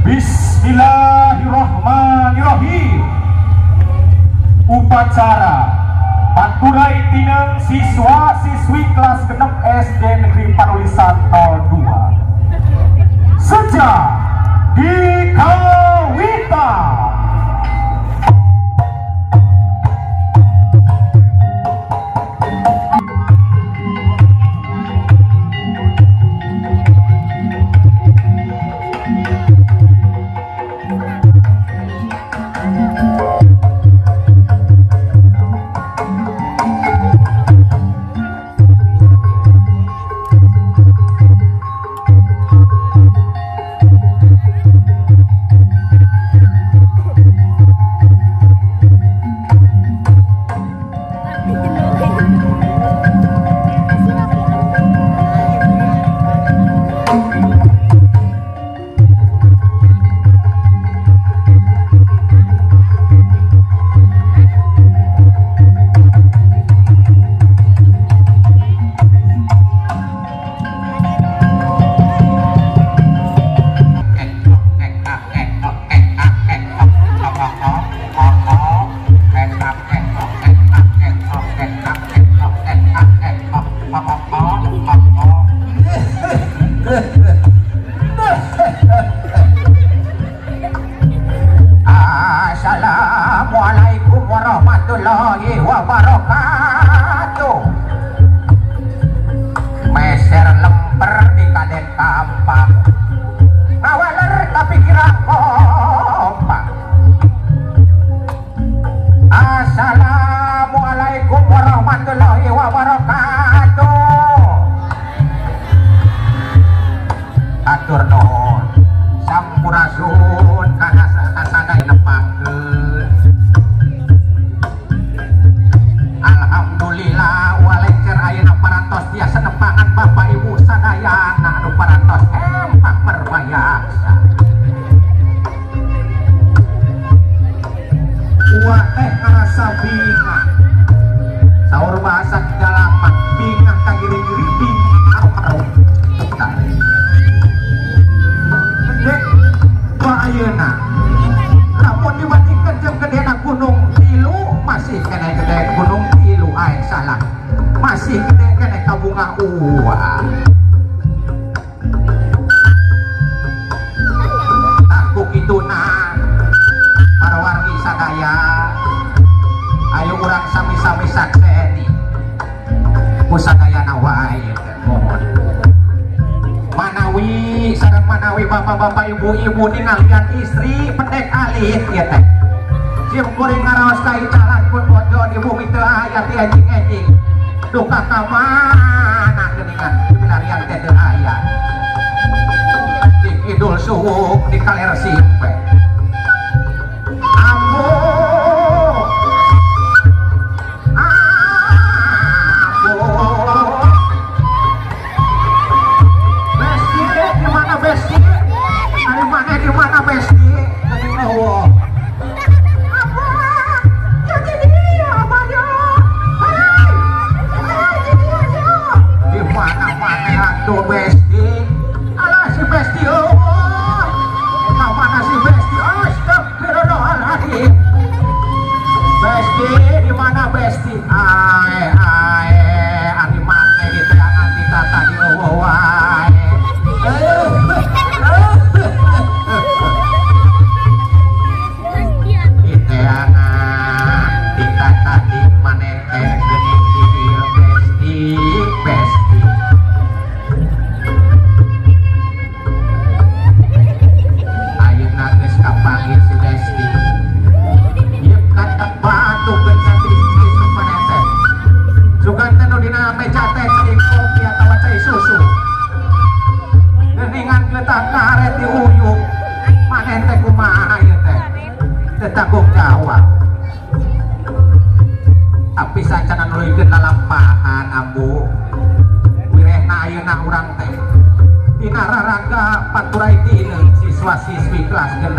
Bismillahirrahmanirrahim. Upacara Paturai Tineng siswa-siswi kelas 6 SD Negeri Panulisan 02 sejak dikawita. Assalamualaikum warahmatullahi wabarakatuh. Meser lemper di kadek kampang, ngawaler tapi kira kompak. Assalamualaikum warahmatullahi wabarakatuh. Atur nuhun sampurasun kana sadaya nepangkeun. Alhamdulillah walencer ayeuna parantos tiasa nepangan Bapak Ibu sadayana anu parantos empak mermayaksa. Ulah teh ngarasa bingah. Saur bahasa dalaman bingah ka giri-giri bingah anu tah. Dek wa ayeuna lamun dibandingkeun jeung gedena Gunung Tilu masih kena gede Gunung Tilu aing salah. Masih gede kena ka Bunga Uwa. Aku kituna para wargi sadaya ayo urang sami-sami sakseni ku sadayana wae mohon. Manawi sareng manawi bapak-bapak ibu-ibu ningalian istri pendek alit ieu teh. Sim kuring ngaraos ka icalan pun bojo di bumi teu aya ti anjing-anjing. Duka ka mana geuningan di pilarian teh teu aya. Di kidul suwuk di kaler simpe. tak karet diuyuk maneh teh kumaha ieu teh teu tanggung jawab tapi sancana nuluykeun lalampahan ambu wirehna ayeuna urang teh dina raraga paturai tineung siswa-siswi kelas 6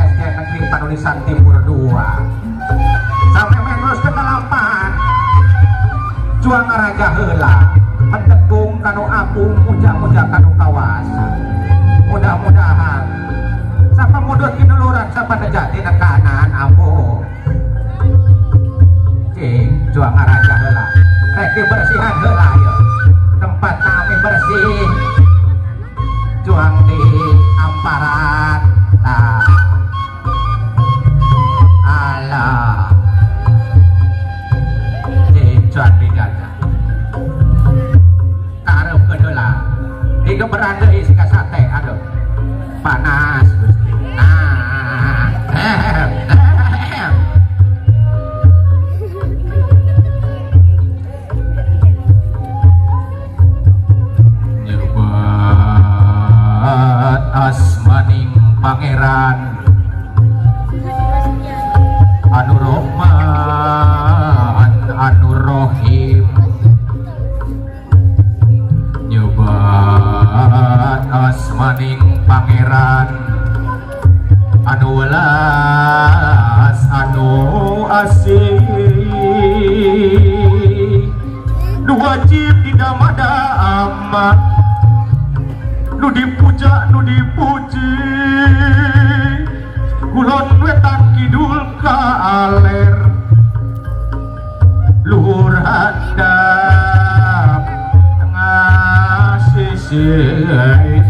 SD Negeri Panulisan Timur 2 sampai menerus ke lalampahan juang raga heula mendegung kanu agung muja-muja kanu kawasa mudah-mudahan sapa mudut kinuluran sapa nejati nekanan ambo cing juang raga heula rek dibersihan heula ya tempat nami bersih juang di amparan nah alah cing juang dijaga taruh ke heula digeberan deui siga sate aduh panas Gusti nah nyebat asmaning pangeran anu Rahman anu Rahim nyebat asmaning pangeran anu welas anu asih nu wajib didamada amat nu dipuja nu dipuji kulon wetan kidul ka aler luhur handap tengah sisih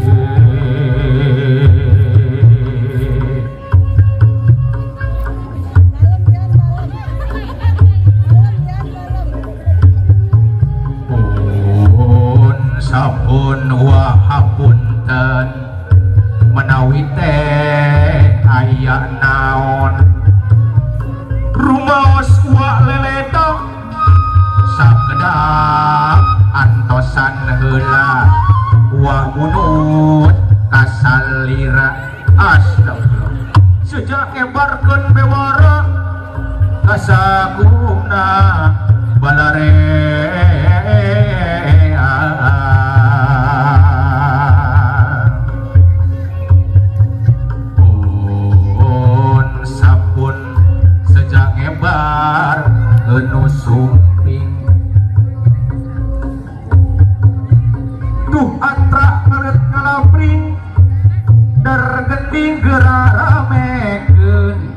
sampun wahapunten menawi teh aya naon rumaos wa leledok sakedap antosan heula wa munut kasalira astagfirullah sejak ebarkeun bewara kasaguna balare sumping duh atra ngalet ngalapring der geting geraramekeun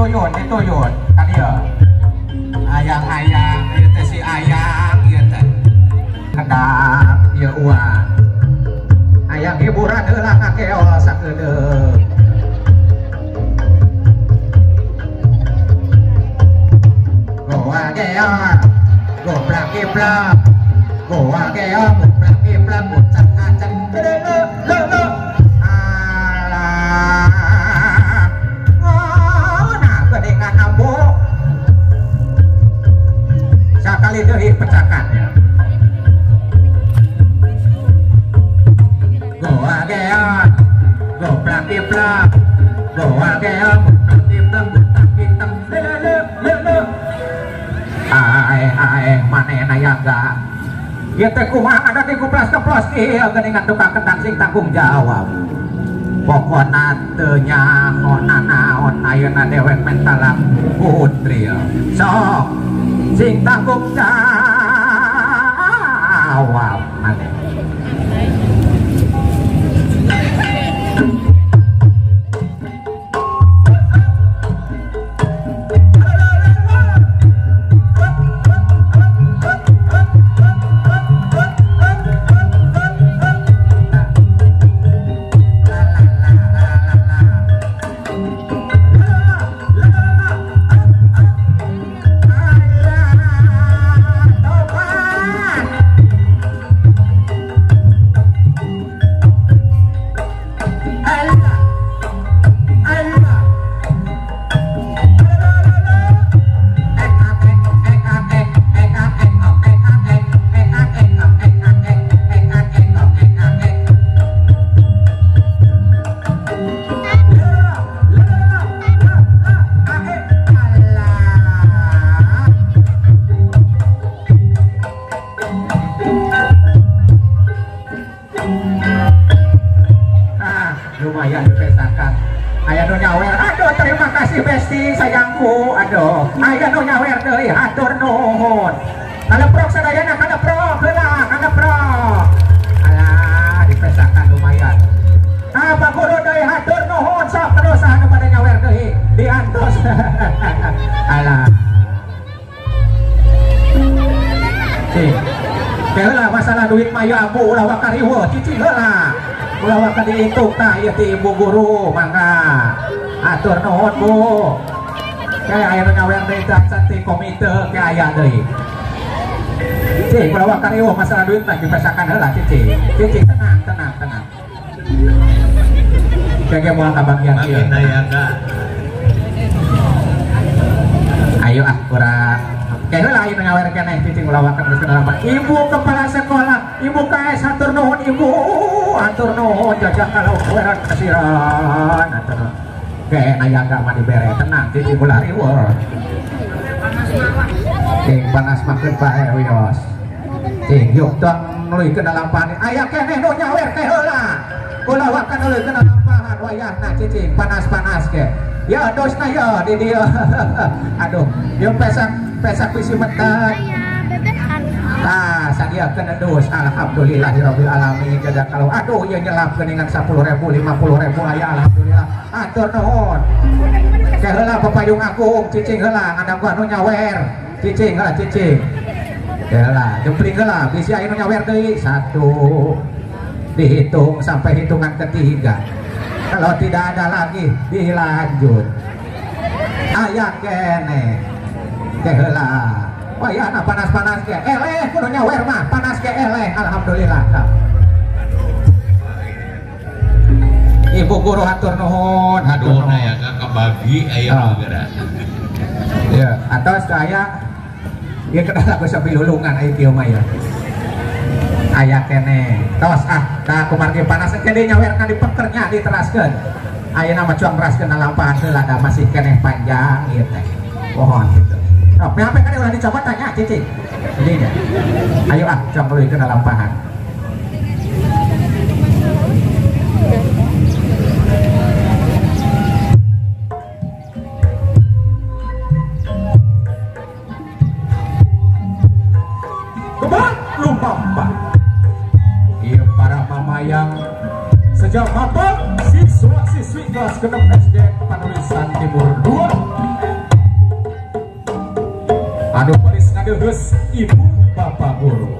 dituyun tadi ya ayang-ayang ieu teh si ayang ieu teh kendak ieu uang ayang hiburan heula ngakeos sakedeuk goa geor goblak giblak goa geor goblak giblak ucap acak le sekali deui pecakannya goa geot goblak giblak goa geot goblak giblak butak hitam le ae manehna yaga ieu teh kumaha ada di kuplas-keplos ieu geuningan tukang kendang sing tanggung jawab pokona teu nyahona naon ayeuna dewek mentalang putri sok sing tanggung jawab maneh lumayan dipesakan aya nu nyawer aduh terima kasih besti sayangku aduh aya nu nyawer deui hatur nuhun kaleprok sadayana kaleprok heula kaleprok alah dipesakan lumayan Pak Guru deui hatur nuhun sok terus anu pada nyawer deui diantos alah heula masalah duit mah ya abu ulah wakariwo cicing heula ulah ka dihitung tah ieu ti ibu guru mangga atur nuhun Bu kae aya nu nyawer deui tah cantik komite kae aya deui cing ulah wakariwo masalah duit mah dipesakan heula cicing tenang kayak moal ka bagian ieu ayo urang kayak heula ayeuna nyawer keneh cicing ulah wakan geus kana ibu kepala sekolah ibu KS hatur nuhun ibu hatur nuhun jajak kalau weran kasiran atur kayak aya agama dibere tenang cicing ulah riweuh cing panas makeun bae wios cing yuk tong nuluykeun dalam pahan aya keneh nu nyawer teh heula ulah wakan nuluykeun dalam pahan wayahna cicing panas-panas ke ya dosna ya di dieu aduh ieu pesak bisi metet nah sadia kena dos alhamdulillahirabbil alamin jaga kalau aduh ieu nyelap geuningan 10.000 50.000 aya alhamdulillah atur nuhun ke heula papayung agung cicing heula ngadang gua nu nyawer cicing heula cicing heula jempling heula bisi aya nu nyawer deui 1 dihitung sampai hitungan ketiga kalau tidak ada lagi dilanjut aya kene teh heula wayahna panas-panas ge eleh kudu nyawer mah panas ge eleh alhamdulillah ibu guru hatur nuhun hatur nuhun ya kabagi aya geura ya atos aya ieu kedah lagu sapilulungan aya kieu mah ya aya kene tos tah kumargi panas ke dieu nyawerna dipekernya diteraskeun ayeuna mah cuang teraskeun lampahan heula da masih keneh panjang ieu teh pohon gitu oh, PHP kan udah dicoba tanya cicing jadi ya ayo coba dulu ke dalam pahan kebal lupa iya para mama yang sejak mapak siswa-siswi kelas 6 SD Panulisan Timur 2 anu baris ngadeus ibu bapak guru.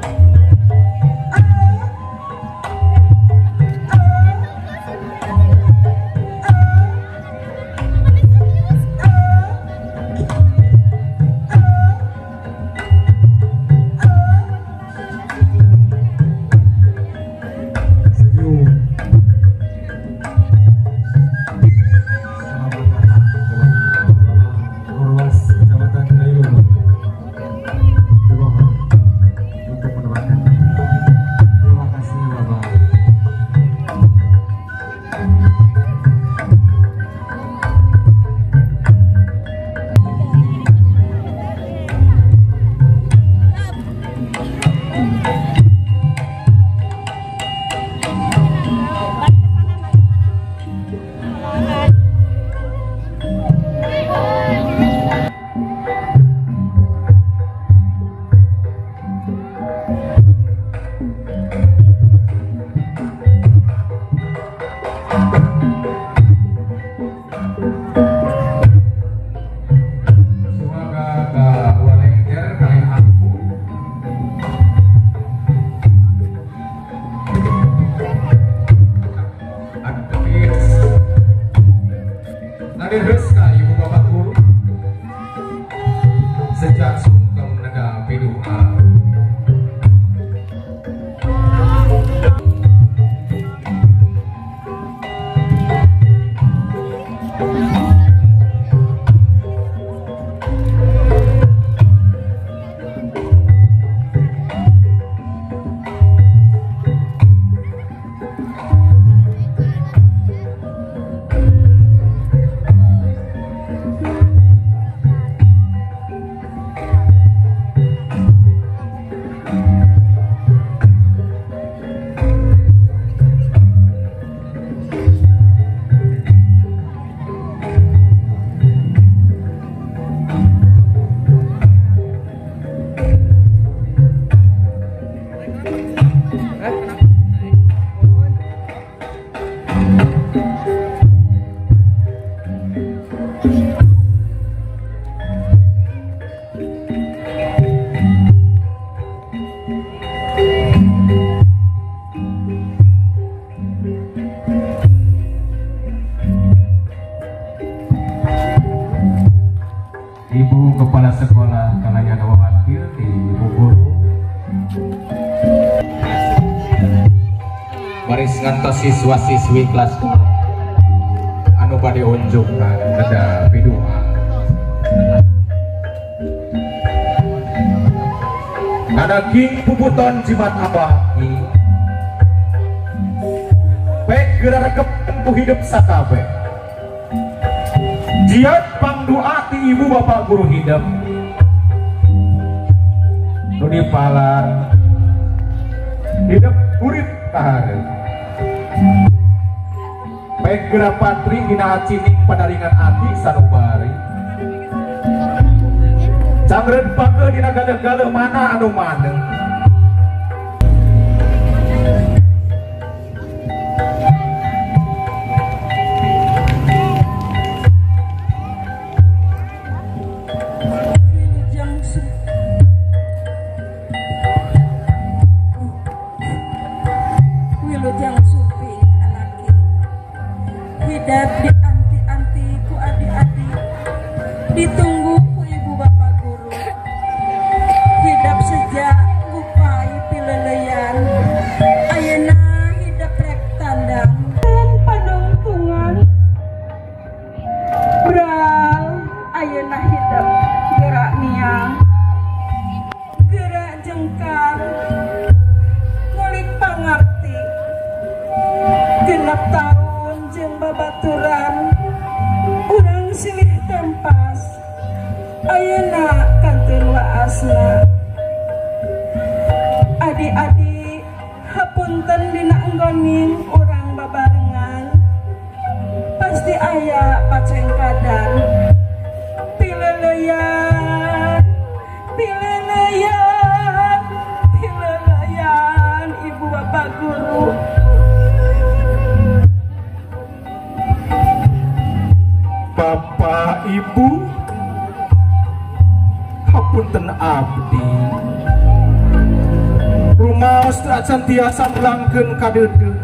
Ibu Kepala Sekolah kalian wakil di Ibu Guru baris ngantos siswa-siswi kelas anu bade unjukkan ada pidua ada king puputon jimat abadi pek gerak rekep tempuh hidup sakabe jiat pangdoa ti ibu bapak guru hidup nudi palar hidup urip tahan baik gerak patri dina cining padaringan ati sanubari cangren pake dina galuh-galuh mana anu maneh di anti-anti ku adik-adik ditunggu ku ibu bapak guru hidup sejak ngupai pileleyan ayeuna hidup rek tandang dan panungtungan bral ayeuna hidup gerak niang gerak jengkar ngulik pangarti genep tahun jeung babaturan urang silih tempas ayeuna kantor waasna adik-adik hapunten dina enggoning urang babarengan pasti aya pacengkadan pileleyan pileleyan pileleyan ibu bapak guru Ibu hapunten abdi rumaos teu acan tiasa melangkeun kadeudeung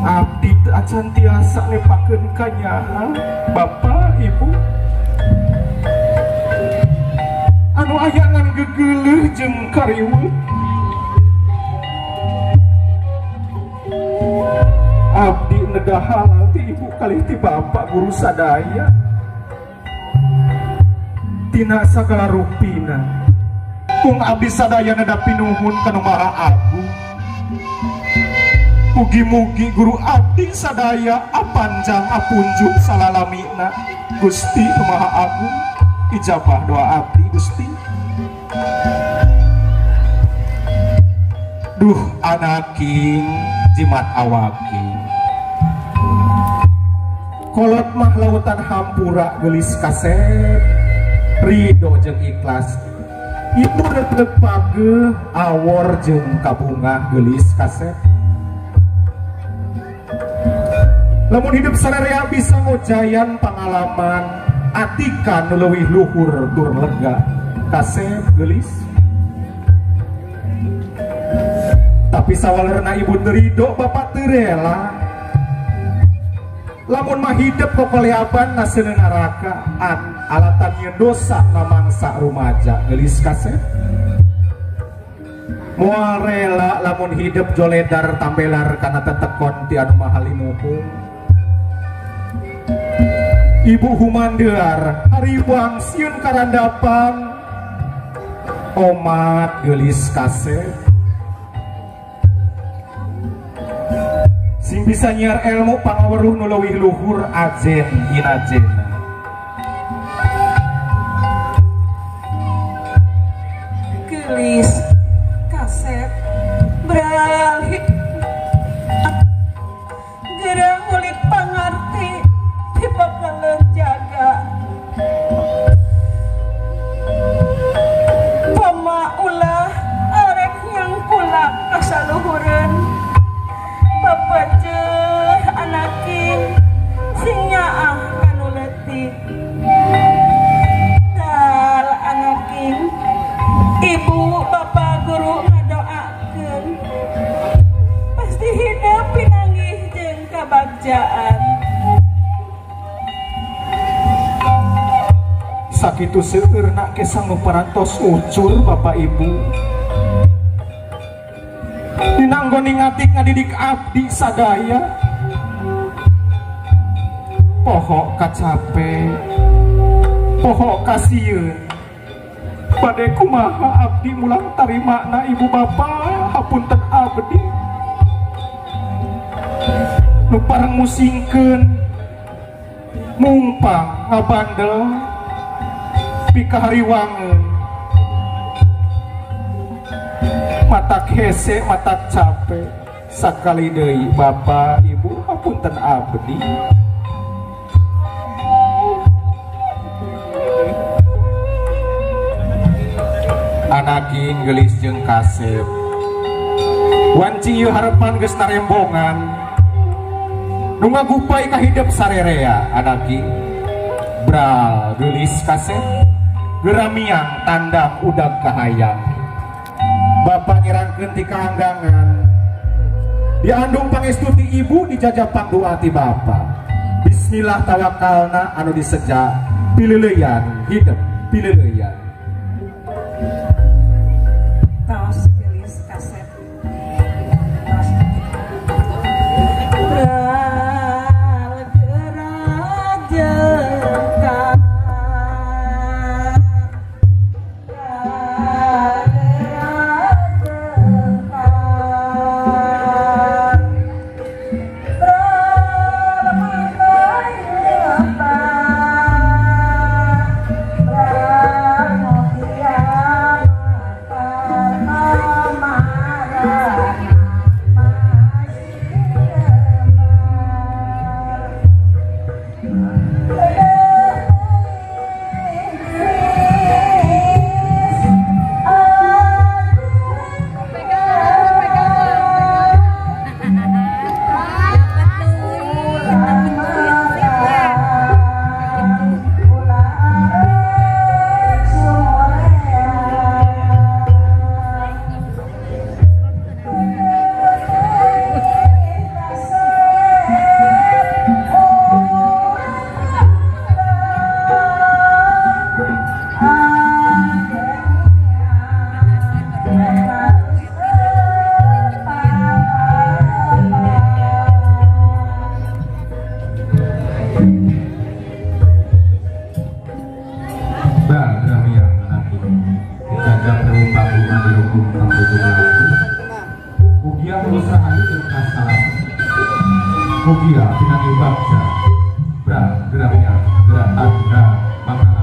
abdi teu acan tiasa nepakeun kanyaha Bapak Ibu anu aya ngan gegeuleuh jeung kariweuh abdi nedahalang ti ibu kalih ti bapak guru sadaya tina sagala rupina kung abdi sadaya nedapi nuhun kana Maha Agung mugi-mugi guru abdi sadaya apanjang apunjuk salalamina Gusti Maha Agung ijabah doa abdi Gusti. Duh anaking jimat awaking kolot mah lautan hampura gelis kasep ridho jeung ikhlas ibu deg pageuh awor jeung kabungah gelis kasep lamun hidup sararea bisa ngojayan pangalaman atikan nu leuwih luhur tur lega kasep gelis tapi sawalerna ibu terido bapak terela lamun mah hidup kokoleaban naseuneun neraka alatan ieu dosa namangsa rumaja geulis kasep moal rela lamun hidup joledar tambelar kana tetekon ti anu mahalinuhung ibu humandear hariwang sieun karandapan omat geulis kasep sing bisa nyiar ilmu pangaweruh nu leuwih luhur ajen inajena gelis kasep beralih gerang ulit pangarti di bakalan jaga pama ulah arek yang kulak kasaluhureun bapak jeh anaking sing nyaah kanu leutik dal anaking ibu bapak guru ngadoakeun pasti hidup pinanggih jeung kabagjaan sakitu seueurna ke sanggup parantos ucur bapak ibu dinanggoni ngatik ngadidik abdi sadaya poho kacape poho kasieun bade kumaha abdi mulang tarimana ibu bapak hapunten abdi nu pareng musingkeun mumpang ngabandel pikahariwangeun matak hese matak capek sakali deui bapak ibu hapunten abdi anaking gelis jeung kasep wanci ieu harepan geus narembongan nu ngagupay ka hidup sarerea anaking bral gelis kasep geramiang tandang udag kahayang bapak ngirangkeun ti kaanggangan diandung pangestu ti ibu dijajapang doa ti bapak bismillah tawakalna anu diseja pileuleyan hidup pileuleyan tos gelis kasep bral geraja Mugia pinangi bangsa Bra geraknya gerak anda maka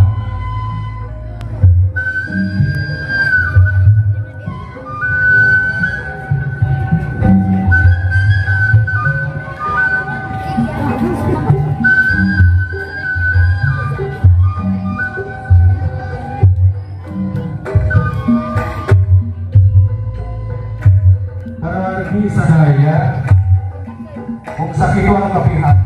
para wargi sadaya sakitu anu kapihan